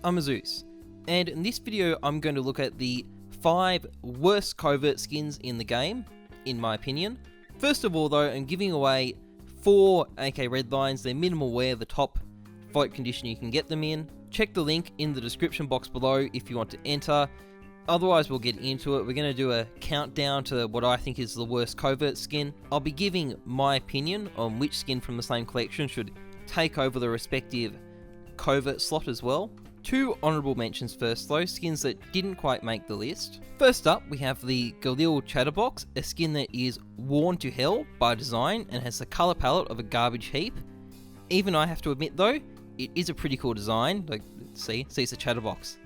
I'm Heyzeus, and in this video I'm going to look at the 5 worst covert skins in the game, in my opinion. First of all though, I'm giving away 4 AK Redlines. They're minimal wear, the top vote condition you can get them in. Check the link in the description box below if you want to enter. Otherwise we'll get into it. We're going to do a countdown to what I think is the worst covert skin. I'll be giving my opinion on which skin from the same collection should take over the respective covert slot as well. 2 honourable mentions first though, skins that didn't quite make the list. First up we have the Untitled Chatterbox, a skin that is worn to hell by design and has the colour palette of a garbage heap. Even I have to admit though, it is a pretty cool design. Like, see it's a chatterbox.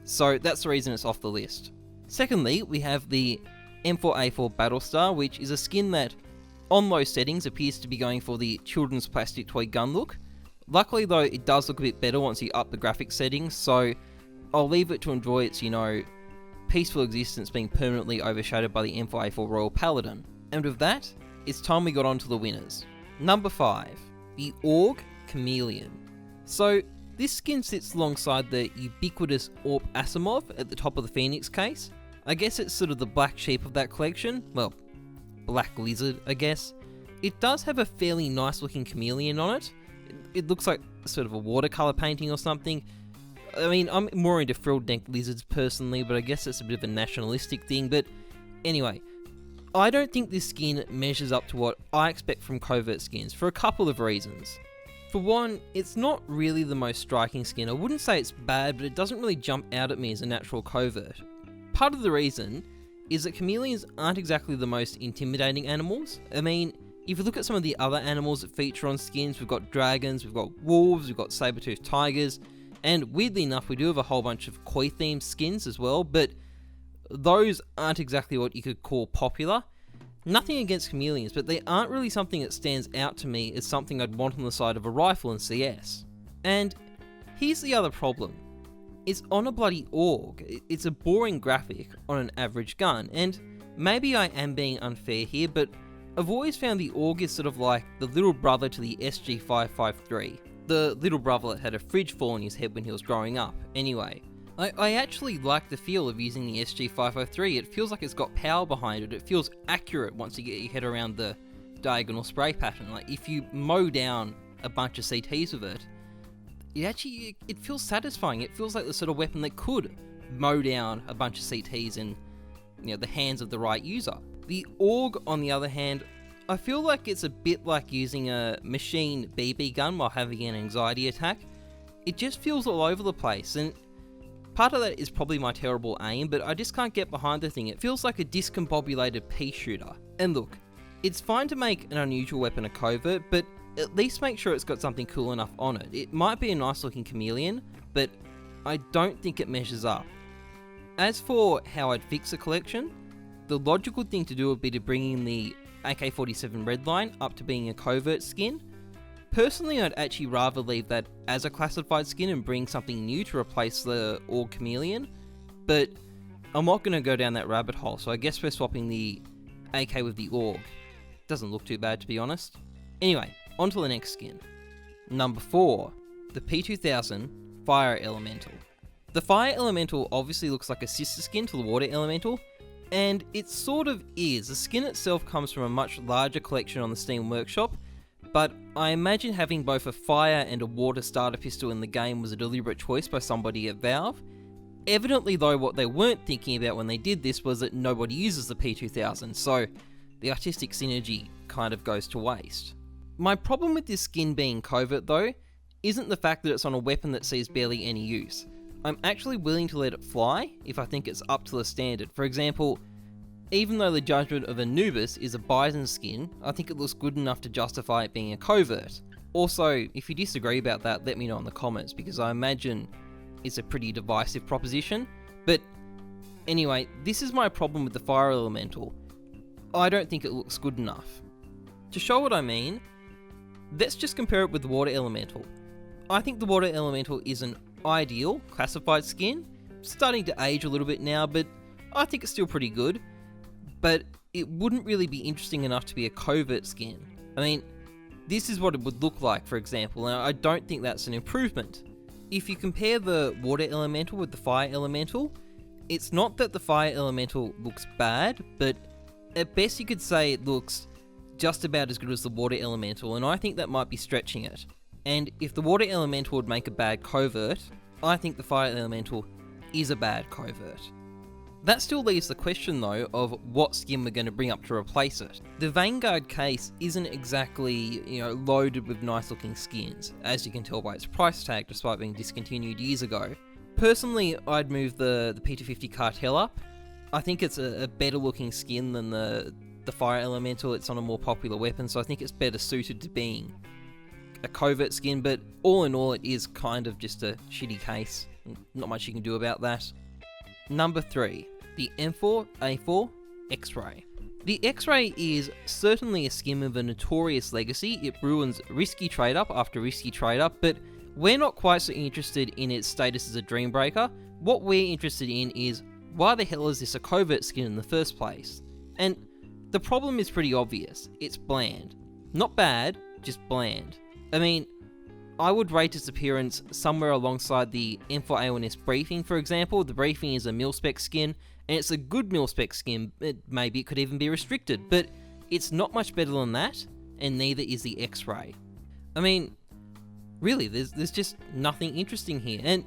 So that's the reason it's off the list. Secondly, we have the M4a4 Battlestar, which is a skin that on low settings appears to be going for the children's plastic toy gun look. Luckily though, it does look a bit better once you up the graphics settings, so I'll leave it to enjoy its, peaceful existence being permanently overshadowed by the M4a4 Royal Paladin. And with that, it's time we got on to the winners. Number 5, the Org Chameleon. So, this skin sits alongside the ubiquitous Orb Asimov at the top of the Phoenix case. I guess it's sort of the black sheep of that collection. Well, black lizard, I guess. It does have a fairly nice looking chameleon on it. It looks like sort of a watercolour painting or something. I mean, I'm more into frilled neck lizards personally, but I guess it's a bit of a nationalistic thing. But anyway, I don't think this skin measures up to what I expect from covert skins for a couple of reasons. For one, it's not really the most striking skin. I wouldn't say it's bad, but it doesn't really jump out at me as a natural covert. Part of the reason is that chameleons aren't exactly the most intimidating animals. I mean, if you look at some of the other animals that feature on skins, we've got dragons, we've got wolves, we've got saber-toothed tigers, and weirdly enough, we do have a whole bunch of koi-themed skins as well, but those aren't exactly what you could call popular. Nothing against chameleons, but they aren't really something that stands out to me as something I'd want on the side of a rifle in CS. And here's the other problem. It's on a bloody Org. It's a boring graphic on an average gun, and maybe I am being unfair here, but I've always found the Org is sort of like the little brother to the SG553. The little brother that had a fridge fall on his head when he was growing up. Anyway, I actually like the feel of using the SG553. It feels like it's got power behind it. It feels accurate once you get your head around the diagonal spray pattern. Like if you mow down a bunch of CTs with it, it feels satisfying. It feels like the sort of weapon that could mow down a bunch of CTs in the hands of the right user. The Org, on the other hand, I feel like it's a bit like using a machine BB gun while having an anxiety attack. It just feels all over the place, and part of that is probably my terrible aim, but I just can't get behind the thing. It feels like a discombobulated pea shooter. And look, it's fine to make an unusual weapon a covert, but at least make sure it's got something cool enough on it. It might be a nice looking chameleon, but I don't think it measures up. As for how I'd fix a collection, the logical thing to do would be to bring in the AK-47 Redline up to being a covert skin. Personally, I'd actually rather leave that as a classified skin and bring something new to replace the Org Chameleon, but I'm not going to go down that rabbit hole, so I guess we're swapping the AK with the Org. Doesn't look too bad, to be honest. Anyway, on to the next skin. Number 4, the P2000 Fire Elemental. The Fire Elemental obviously looks like a sister skin to the Water Elemental, and it sort of is. The skin itself comes from a much larger collection on the Steam Workshop, but I imagine having both a fire and a water starter pistol in the game was a deliberate choice by somebody at Valve. Evidently though, what they weren't thinking about when they did this was that nobody uses the P2000, so the artistic synergy kind of goes to waste. My problem with this skin being covert though, isn't the fact that it's on a weapon that sees barely any use. I'm actually willing to let it fly if I think it's up to the standard. For example, even though the Judgment of Anubis is a Bison skin, I think it looks good enough to justify it being a covert. Also, if you disagree about that, let me know in the comments, because I imagine it's a pretty divisive proposition. But anyway, this is my problem with the Fire Elemental. I don't think it looks good enough. To show what I mean, let's just compare it with the Water Elemental. I think the Water Elemental is an ideal classified skin. Starting to age a little bit now, but I think it's still pretty good. But it wouldn't really be interesting enough to be a covert skin. I mean, this is what it would look like, for example, and I don't think that's an improvement. If you compare the water elemental with the fire elemental, it's not that the fire elemental looks bad, but at best you could say it looks just about as good as the water elemental, and I think that might be stretching it. And if the water elemental would make a bad covert, I think the fire elemental is a bad covert. That still leaves the question though of what skin we're going to bring up to replace it. The Vanguard case isn't exactly, loaded with nice looking skins, as you can tell by its price tag despite being discontinued years ago. Personally, I'd move the P250 Cartel up. I think it's a better looking skin than the Fire Elemental. It's on a more popular weapon, so I think it's better suited to being a covert skin, but all in all it is kind of just a shitty case. Not much you can do about that. Number 3. The M4a4 X-Ray. The X-Ray is certainly a skin with a notorious legacy. It ruins risky trade-up after risky trade-up, but we're not quite so interested in its status as a dream breaker. What we're interested in is, why the hell is this a covert skin in the first place? And the problem is pretty obvious. It's bland. Not bad, just bland. I mean, I would rate its appearance somewhere alongside the M4a1S Briefing, for example. The Briefing is a mil-spec skin, and it's a good mil-spec skin. Maybe it could even be restricted, but it's not much better than that, and neither is the X-Ray. I mean, really, there's just nothing interesting here, and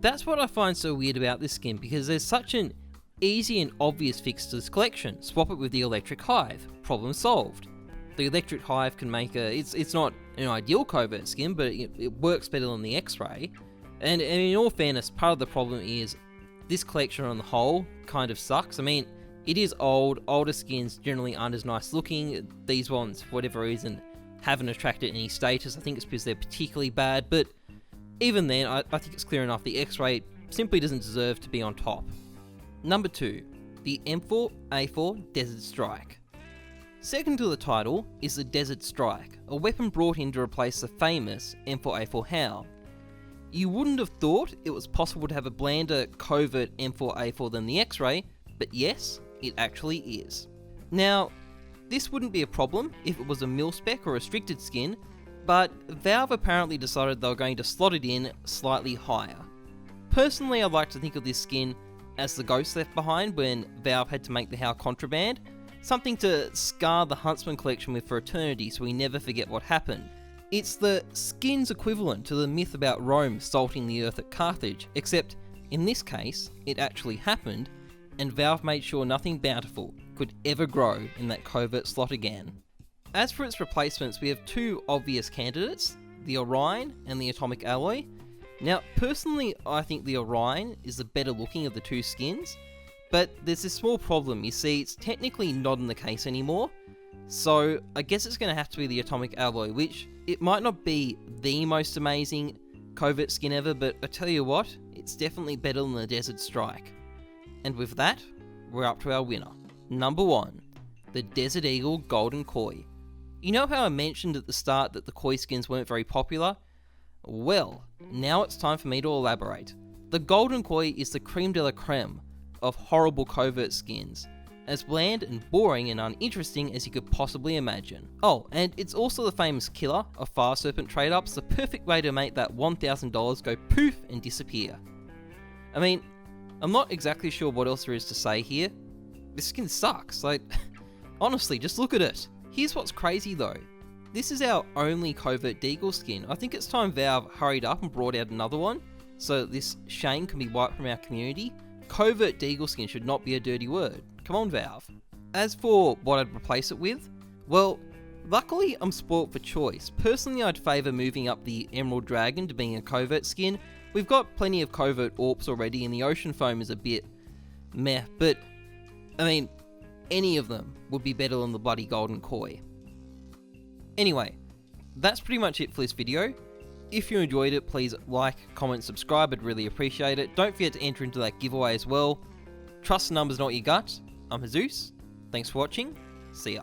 that's what I find so weird about this skin, because there's such an easy and obvious fix to this collection. Swap it with the Electric Hive. Problem solved. The Electric Hive can make it's not an ideal covert skin, but it works better than the X-Ray. And in all fairness, part of the problem is this collection on the whole kind of sucks. I mean, it is old. Older skins generally aren't as nice looking. These ones, for whatever reason, haven't attracted any status. I think it's because they're particularly bad, but even then, I think it's clear enough. The X-Ray simply doesn't deserve to be on top. Number 2, the M4a4 Desert Strike. Second to the title is the Desert Strike, a weapon brought in to replace the famous M4a4 Howl. You wouldn't have thought it was possible to have a blander covert M4a4 than the X-Ray, but yes, it actually is. Now, this wouldn't be a problem if it was a mil-spec or restricted skin, but Valve apparently decided they were going to slot it in slightly higher. Personally, I'd like to think of this skin as the ghost left behind when Valve had to make the Howl contraband, something to scar the Huntsman collection with for eternity so we never forget what happened. It's the skin's equivalent to the myth about Rome salting the earth at Carthage, except in this case, it actually happened, and Valve made sure nothing bountiful could ever grow in that covert slot again. As for its replacements, we have two obvious candidates, the Orion and the Atomic Alloy. Now, personally, I think the Orion is the better looking of the two skins, but there's this small problem. You see, it's technically not in the case anymore, so I guess it's going to have to be the Atomic Alloy, which it might not be the most amazing covert skin ever, but I tell you what, it's definitely better than the Desert Strike. And with that, we're up to our winner. Number 1, the Desert Eagle Golden Koi. You know how I mentioned at the start that the Koi skins weren't very popular? Well, now it's time for me to elaborate. The Golden Koi is the creme de la creme of horrible covert skins, as bland and boring and uninteresting as you could possibly imagine. Oh, and it's also the famous killer of Fire Serpent trade-ups, the perfect way to make that $1,000 go poof and disappear. I mean, I'm not exactly sure what else there is to say here. This skin sucks, honestly, just look at it. Here's what's crazy though. This is our only covert Deagle skin. I think it's time Valve hurried up and brought out another one, so this shame can be wiped from our community. Covert Deagle skin should not be a dirty word. Come on, Valve. As for what I'd replace it with, well, luckily I'm spoilt for choice. Personally, I'd favour moving up the Emerald Dragon to being a covert skin. We've got plenty of covert AWPs already, and the Ocean Foam is a bit meh, but I mean, any of them would be better than the bloody Golden Koi. Anyway, that's pretty much it for this video. If you enjoyed it, please like, comment, subscribe, I'd really appreciate it. Don't forget to enter into that giveaway as well. Trust the numbers, not your gut. I'm Heyzeus. Thanks for watching. See ya.